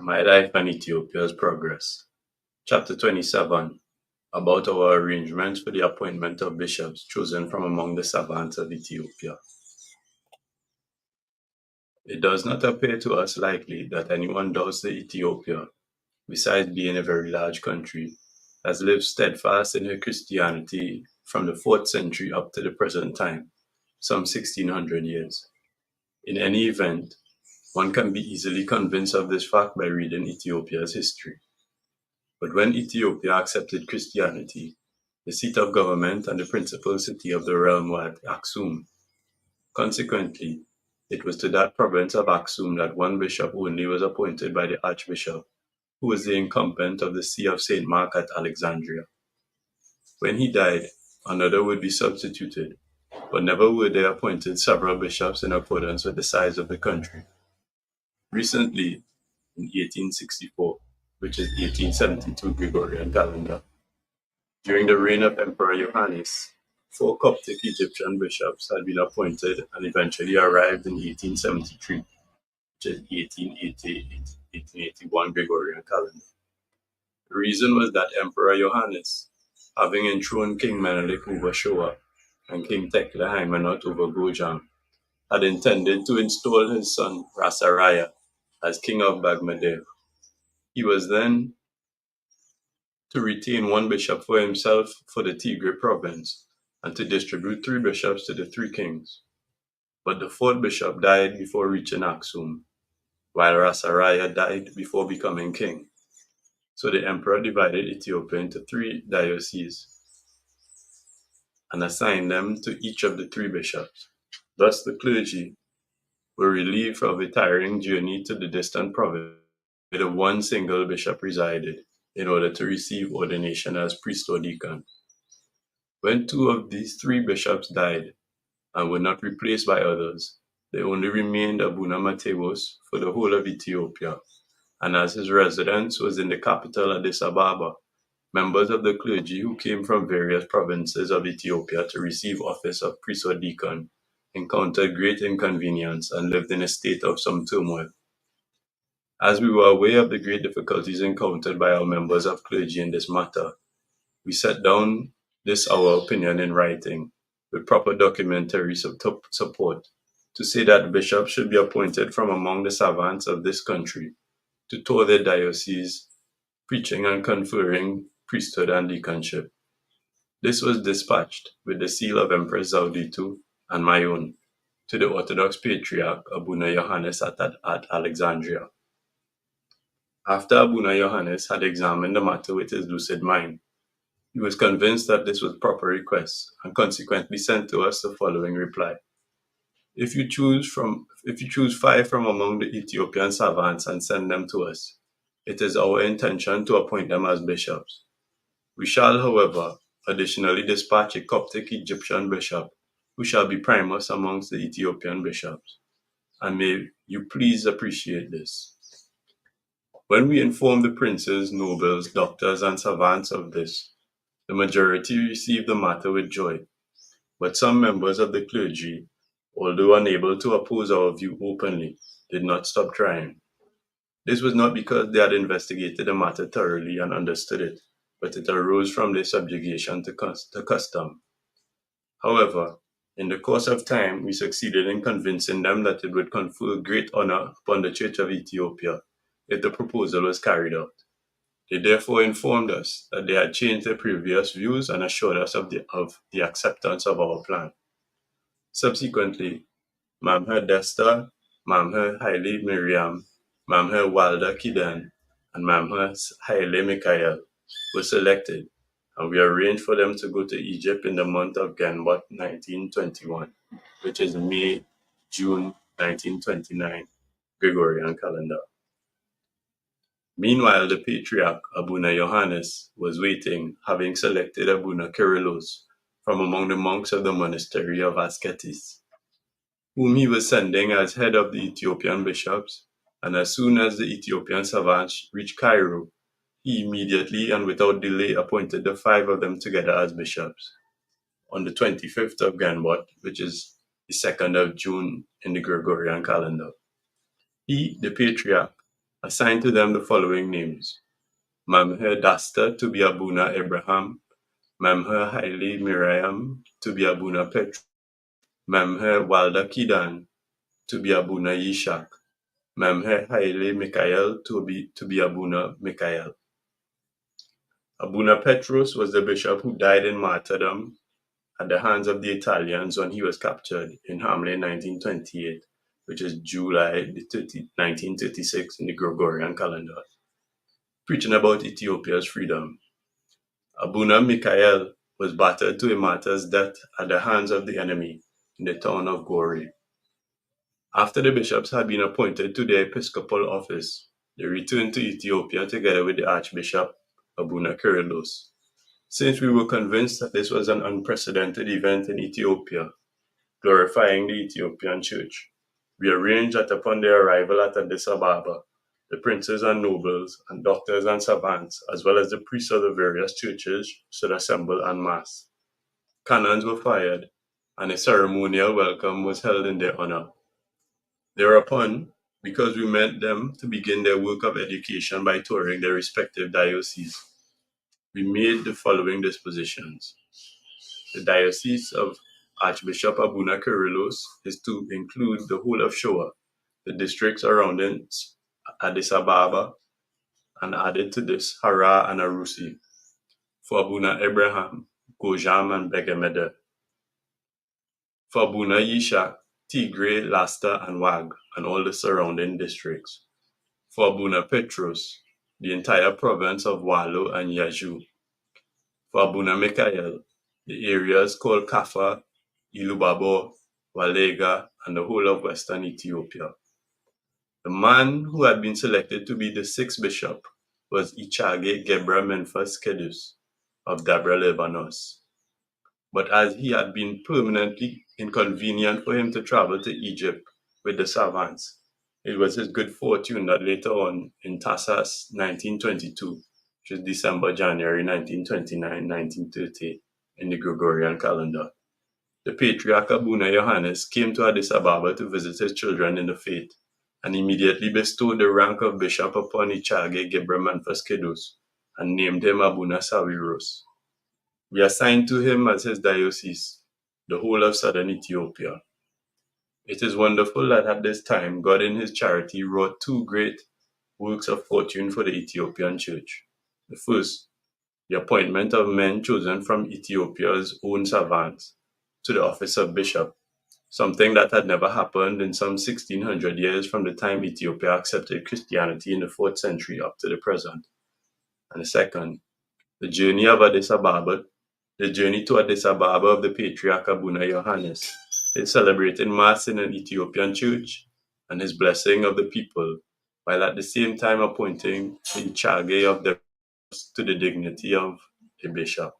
My Life and Ethiopia's Progress. Chapter 27, about our arrangements for the appointment of bishops chosen from among the savants of Ethiopia. It does not appear to us likely that anyone doubts that Ethiopia, besides being a very large country, has lived steadfast in her Christianity from the 4th century up to the present time, some 1600 years. In any event, one can be easily convinced of this fact by reading Ethiopia's history. But when Ethiopia accepted Christianity, the seat of government and the principal city of the realm were at Aksum. Consequently, it was to that province of Aksum that one bishop only was appointed by the archbishop, who was the incumbent of the see of St. Mark at Alexandria. When he died, another would be substituted, but never were there appointed several bishops in accordance with the size of the country. Recently, in 1864, which is 1872 Gregorian calendar, during the reign of Emperor Yohannes, 4 Coptic Egyptian bishops had been appointed and eventually arrived in 1873, which is 1881 Gregorian calendar. The reason was that Emperor Yohannes, having enthroned King Menelik over Shoa and King Tekle Haimanot over Gojam, had intended to install his son Rasaraya as king of Bagmadev. He was then to retain 1 bishop for himself for the Tigray province, and to distribute 3 bishops to the 3 kings. But the 4th bishop died before reaching Aksum, while Rasaraya died before becoming king. So the emperor divided Ethiopia into 3 dioceses and assigned them to each of the 3 bishops. Thus the clergy were relieved of a tiring journey to the distant province, where 1 single bishop resided, in order to receive ordination as priest or deacon. When 2 of these 3 bishops died and were not replaced by others, there only remained Abuna Mateos for the whole of Ethiopia, and as his residence was in the capital Addis Ababa, members of the clergy who came from various provinces of Ethiopia to receive office of priest or deacon encountered great inconvenience and lived in a state of some turmoil. As we were aware of the great difficulties encountered by our members of clergy in this matter, we set down this our opinion in writing, with proper documentary support, to say that bishops should be appointed from among the savants of this country to tour their dioceses, preaching and conferring priesthood and deaconship. This was dispatched with the seal of Empress Zauditu and my own to the Orthodox Patriarch Abuna Yohannes at Alexandria. After Abuna Yohannes had examined the matter with his lucid mind, he was convinced that this was proper request, and consequently sent to us the following reply. If you choose 5 from among the Ethiopian savants and send them to us, it is our intention to appoint them as bishops. We shall, however, additionally dispatch a Coptic Egyptian bishop, who shall be primus amongst the Ethiopian bishops. And may you please appreciate this. When we informed the princes, nobles, doctors, and savants of this, the majority received the matter with joy, but some members of the clergy, although unable to oppose our view openly, did not stop trying. This was not because they had investigated the matter thoroughly and understood it, but it arose from their subjugation to custom. However, in the course of time, we succeeded in convincing them that it would confer great honor upon the Church of Ethiopia if the proposal was carried out. They therefore informed us that they had changed their previous views and assured us of the acceptance of our plan. Subsequently, Mamher Desta, Mamher Haile Miriam, Mamher Walda Kidan, and Mamher Haile Mikhael were selected, and we arranged for them to go to Egypt in the month of Genbot 1921, which is May-June 1929 Gregorian calendar. Meanwhile, the Patriarch Abuna Yohannes was waiting, having selected Abuna Kyrillos from among the monks of the monastery of Asketis, whom he was sending as head of the Ethiopian bishops, and as soon as the Ethiopian savants reached Cairo, he immediately and without delay appointed the 5 of them together as bishops. On the 25th of Genbot, which is the 2nd of June in the Gregorian calendar, he, the Patriarch, assigned to them the following names: Mamher Dasta to be Abuna Abraham, Mamher Haile Miriam to be Abuna Petru, Mamher Walda Kidan to be Abuna Yishak, Mamher Haile Mikael to be Abuna Mikael. Abuna Petrus was the bishop who died in martyrdom at the hands of the Italians when he was captured in Haile in 1928, which is July 1936 in the Gregorian calendar, preaching about Ethiopia's freedom. Abuna Mikael was battered to a martyr's death at the hands of the enemy in the town of Gori. After the bishops had been appointed to their episcopal office, they returned to Ethiopia together with the Archbishop Abuna Kyrillos. Since we were convinced that this was an unprecedented event in Ethiopia, glorifying the Ethiopian Church, we arranged that upon their arrival at Addis Ababa, the princes and nobles and doctors and savants, as well as the priests of the various churches, should assemble en masse. Cannons were fired, and a ceremonial welcome was held in their honor. Thereupon, because we meant them to begin their work of education by touring their respective dioceses, we made the following dispositions. The Diocese of Archbishop Abuna Kyrillos is to include the whole of Shoa, the districts surrounding Addis Ababa, and added to this Hara and Arusi. For Abuna Abraham, Gojam and Begemede. For Abuna Yishak, Tigray, Lasta, and Wag, and all the surrounding districts. For Abuna Petrus, the entire province of Walo and Yaju. For Abuna Mikael, the areas called Kafa, Ilubabo, Walega, and the whole of western Ethiopia. The man who had been selected to be the sixth bishop was Ichage Gebra Menfas Kedus of Dabra Lebanos. But as he had been permanently inconvenient for him to travel to Egypt with the savants, it was his good fortune that later on, in Tassas 1922, which is December, January 1929, 1930, in the Gregorian calendar, the Patriarch Abuna Johannes came to Addis Ababa to visit his children in the faith, and immediately bestowed the rank of bishop upon Ichage Gebra Menfas Kedus, and named him Abuna Sawiros. We assigned to him as his diocese the whole of southern Ethiopia. It is wonderful that at this time God in his charity wrought two great works of fortune for the Ethiopian Church. The first, the appointment of men chosen from Ethiopia's own savants to the office of bishop, something that had never happened in some 1600 years from the time Ethiopia accepted Christianity in the 4th century up to the present. And the second, the journey to Addis Ababa of the Patriarch Abuna Johannes, his celebrating Mass in an Ethiopian church, and his blessing of the people, while at the same time appointing the Ichage of the to the dignity of a bishop.